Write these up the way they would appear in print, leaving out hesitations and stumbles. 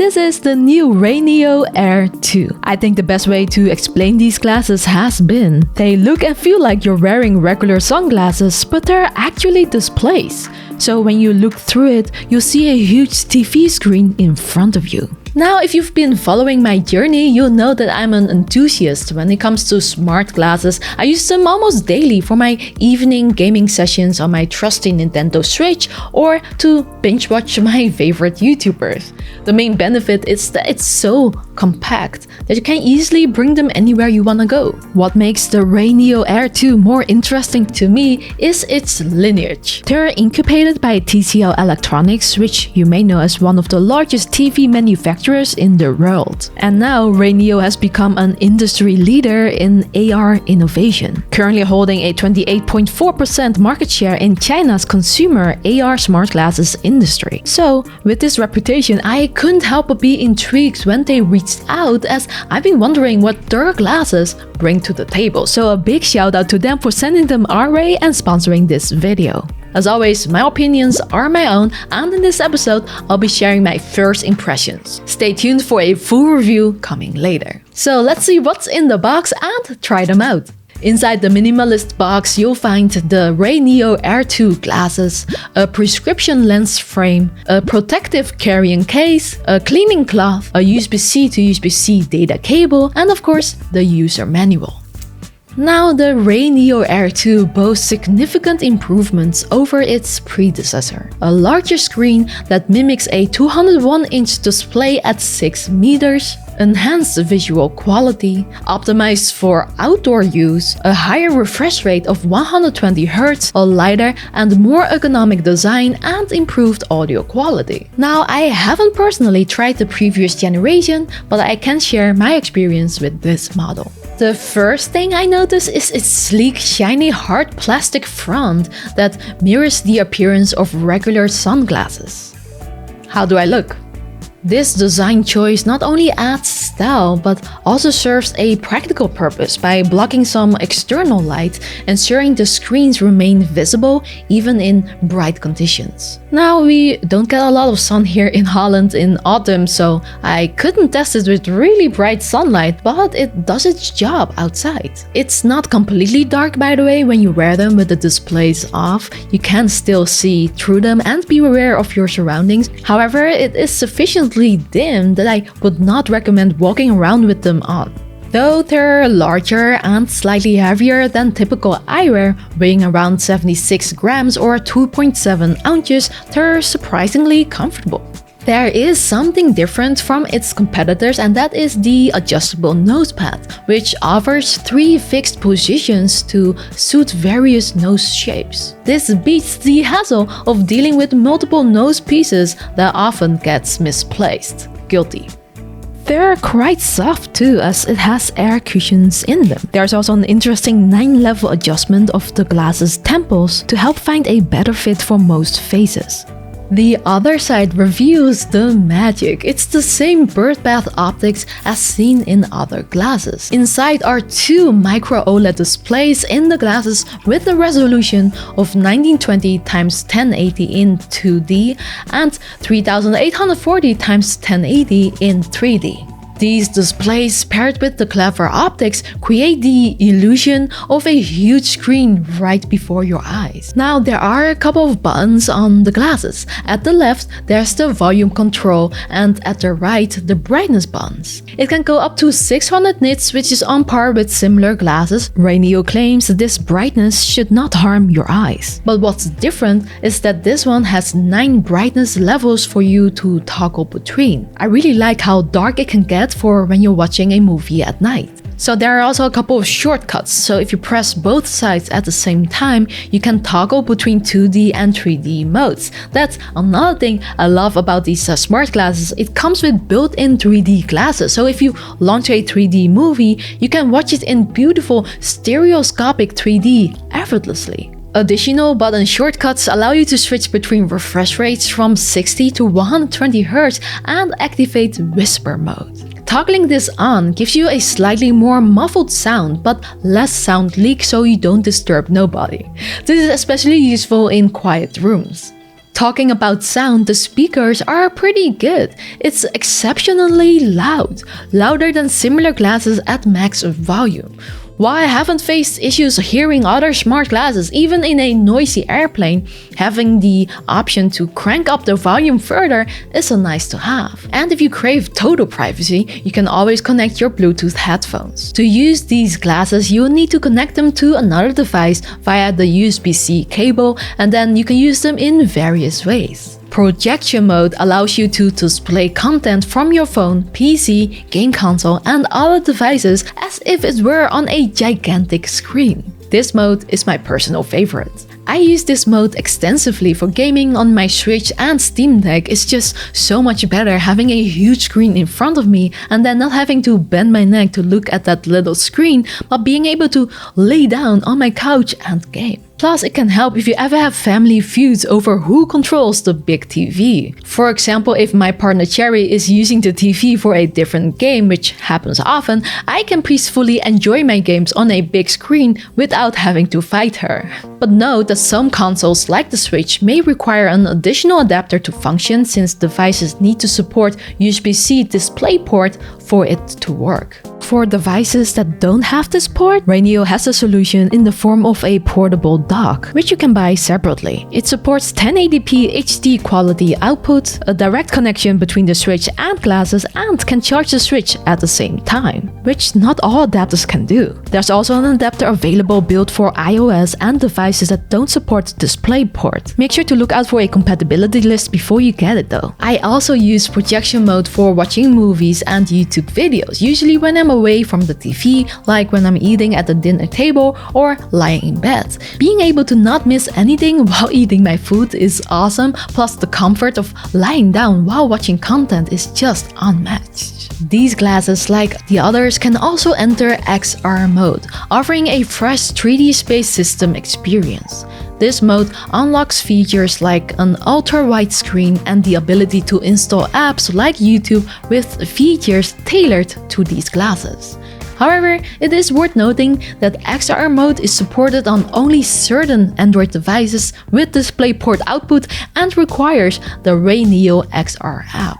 This is the new RayNeo Air 2. I think the best way to explain these glasses has been, they look and feel like you're wearing regular sunglasses, but they're actually displays. So when you look through it, you'll see a huge TV screen in front of you. Now, if you've been following my journey, you'll know that I'm an enthusiast when it comes to smart glasses. I use them almost daily for my evening gaming sessions on my trusty Nintendo Switch or to binge watch my favorite YouTubers. The main benefit is that it's so compact that you can easily bring them anywhere you want to go. What makes the RayNeo Air 2 more interesting to me is its lineage. They're incubated by TCL Electronics, which you may know as one of the largest TV manufacturers in the world. And now RayNeo has become an industry leader in AR innovation, currently holding a 28.4% market share in China's consumer AR smart glasses industry. So with this reputation, I couldn't help but be intrigued when they reached out, as I've been wondering what their glasses bring to the table. So a big shout out to them for sending them our way and sponsoring this video. As always, my opinions are my own, and in this episode, I'll be sharing my first impressions. Stay tuned for a full review coming later. So let's see what's in the box and try them out. Inside the minimalist box, you'll find the RayNeo Air 2 glasses, a prescription lens frame, a protective carrying case, a cleaning cloth, a USB-C to USB-C data cable, and of course, the user manual. Now, the RayNeo Air 2 boasts significant improvements over its predecessor. A larger screen that mimics a 201-inch display at 6 meters, enhanced visual quality, optimized for outdoor use, a higher refresh rate of 120 Hz, a lighter and more ergonomic design, and improved audio quality. Now, I haven't personally tried the previous generation, but I can share my experience with this model. The first thing I notice is its sleek, shiny, hard plastic front that mirrors the appearance of regular sunglasses. How do I look? This design choice not only adds style, but also serves a practical purpose by blocking some external light, ensuring the screens remain visible even in bright conditions. Now, we don't get a lot of sun here in Holland in autumn, so I couldn't test it with really bright sunlight, but it does its job outside. It's not completely dark, by the way. When you wear them with the displays off, you can still see through them and be aware of your surroundings. However, it is sufficiently dim that I would not recommend walking around with them on. Though they're larger and slightly heavier than typical eyewear, weighing around 76 grams or 2.7 ounces, they're surprisingly comfortable. There is something different from its competitors, and that is the adjustable nosepad, which offers 3 fixed positions to suit various nose shapes. This beats the hassle of dealing with multiple nose pieces that often gets misplaced. Guilty. They're quite soft too, as it has air cushions in them. There's also an interesting 9-level adjustment of the glasses' temples to help find a better fit for most faces. The other side reveals the magic. It's the same birdbath optics as seen in other glasses. Inside are 2 micro OLED displays in the glasses with a resolution of 1920x1080 in 2D and 3840x1080 in 3D. These displays, paired with the clever optics, create the illusion of a huge screen right before your eyes. Now, there are a couple of buttons on the glasses. At the left, there's the volume control, and at the right, the brightness buttons. It can go up to 600 nits, which is on par with similar glasses. RayNeo claims this brightness should not harm your eyes. But what's different is that this one has 9 brightness levels for you to toggle between. I really like how dark it can get for when you're watching a movie at night. So there are also a couple of shortcuts, so if you press both sides at the same time, you can toggle between 2D and 3D modes. That's another thing I love about these smart glasses. It comes with built-in 3D glasses, so if you launch a 3D movie, you can watch it in beautiful stereoscopic 3D effortlessly. Additional button shortcuts allow you to switch between refresh rates from 60 to 120 Hz and activate whisper mode. Toggling this on gives you a slightly more muffled sound but less sound leak, so you don't disturb nobody. This is especially useful in quiet rooms. Talking about sound, the speakers are pretty good. It's exceptionally loud, louder than similar glasses at max volume. While I haven't faced issues hearing other smart glasses, even in a noisy airplane, having the option to crank up the volume further is a nice to have. And if you crave total privacy, you can always connect your Bluetooth headphones. To use these glasses, you will need to connect them to another device via the USB-C cable, and then you can use them in various ways. Projection mode allows you to display content from your phone, PC, game console, and other devices as if it were on a gigantic screen. This mode is my personal favorite. I use this mode extensively for gaming on my Switch and Steam Deck. It's just so much better having a huge screen in front of me and then not having to bend my neck to look at that little screen, but being able to lay down on my couch and game. Plus, it can help if you ever have family feuds over who controls the big TV. For example, if my partner Chary is using the TV for a different game, which happens often, I can peacefully enjoy my games on a big screen without having to fight her. But note that some consoles like the Switch may require an additional adapter to function since devices need to support USB-C DisplayPort for it to work. For devices that don't have this port, RayNeo has a solution in the form of a portable dock, which you can buy separately. It supports 1080p HD quality output, a direct connection between the Switch and glasses, and can charge the Switch at the same time, which not all adapters can do. There's also an adapter available built for iOS and devices that don't support DisplayPort. Make sure to look out for a compatibility list before you get it though. I also use projection mode for watching movies and YouTube videos, usually when I'm away from the TV, like when I'm eating at the dinner table or lying in bed. Being able to not miss anything while eating my food is awesome, plus the comfort of lying down while watching content is just unmatched. These glasses, like the others, can also enter XR mode, offering a fresh 3D space system experience. This mode unlocks features like an ultra-wide screen and the ability to install apps like YouTube with features tailored to these glasses. However, it is worth noting that XR mode is supported on only certain Android devices with DisplayPort output and requires the RayNeo XR app.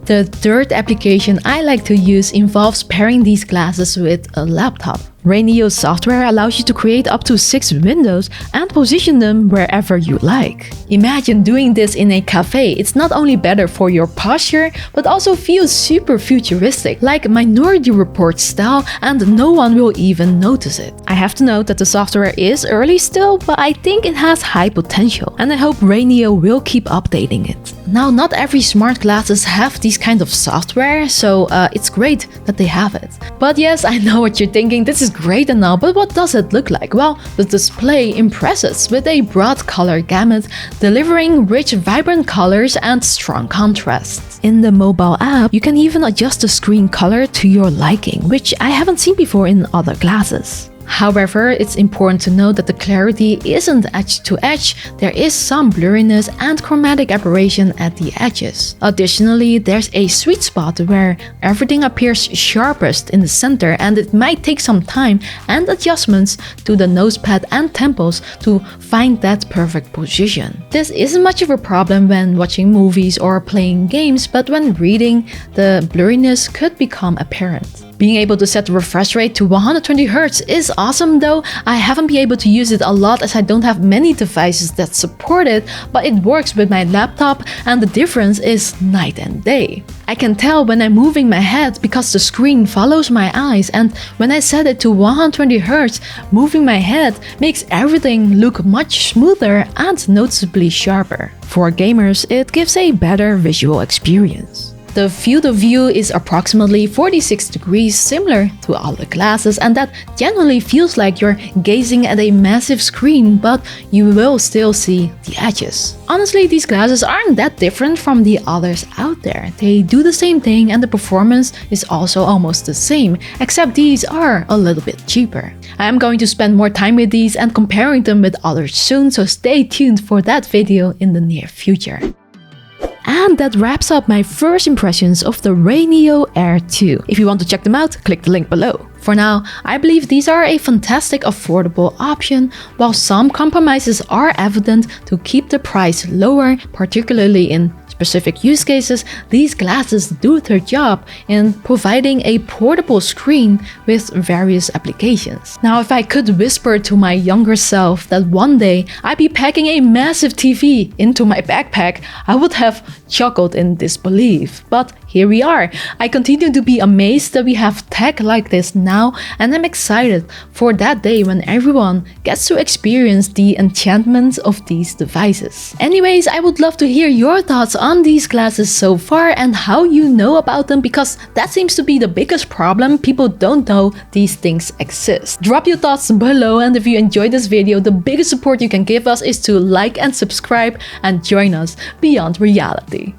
The third application I like to use involves pairing these glasses with a laptop. RayNeo Software allows you to create up to 6 windows and position them wherever you like. Imagine doing this in a cafe. It's not only better for your posture, but also feels super futuristic, like Minority Report style, and no one will even notice it. I have to note that the software is early still, but I think it has high potential, and I hope RayNeo will keep updating it. Now, not every smart glasses have these kind of software, so it's great that they have it. But yes, I know what you're thinking, this is great and all, but what does it look like? Well, the display impresses with a broad color gamut, delivering rich, vibrant colors and strong contrasts. In the mobile app, you can even adjust the screen color to your liking, which I haven't seen before in other glasses. However, it's important to note that the clarity isn't edge to edge. There is some blurriness and chromatic aberration at the edges. Additionally, there's a sweet spot where everything appears sharpest in the center, and it might take some time and adjustments to the nosepad and temples to find that perfect position. This isn't much of a problem when watching movies or playing games, but when reading, the blurriness could become apparent. Being able to set the refresh rate to 120Hz is awesome though. I haven't been able to use it a lot as I don't have many devices that support it, but it works with my laptop and the difference is night and day. I can tell when I'm moving my head because the screen follows my eyes, and when I set it to 120Hz, moving my head makes everything look much smoother and noticeably sharper. For gamers, it gives a better visual experience. The field of view is approximately 46 degrees, similar to other glasses, and that generally feels like you're gazing at a massive screen, but you will still see the edges. Honestly, these glasses aren't that different from the others out there. They do the same thing and the performance is also almost the same, except these are a little bit cheaper. I am going to spend more time with these and comparing them with others soon, so stay tuned for that video in the near future. And that wraps up my first impressions of the RayNeo Air 2. If you want to check them out, click the link below. For now, I believe these are a fantastic affordable option, while some compromises are evident to keep the price lower, particularly in specific use cases. These glasses do their job in providing a portable screen with various applications. Now, if I could whisper to my younger self that one day I'd be packing a massive TV into my backpack, I would have chuckled in disbelief. But here we are. I continue to be amazed that we have tech like this now, and I'm excited for that day when everyone gets to experience the enchantment of these devices. Anyways, I would love to hear your thoughts on these glasses so far and how you know about them, because that seems to be the biggest problem. People don't know these things exist. Drop your thoughts below, and if you enjoyed this video, the biggest support you can give us is to like and subscribe and join us beyond reality.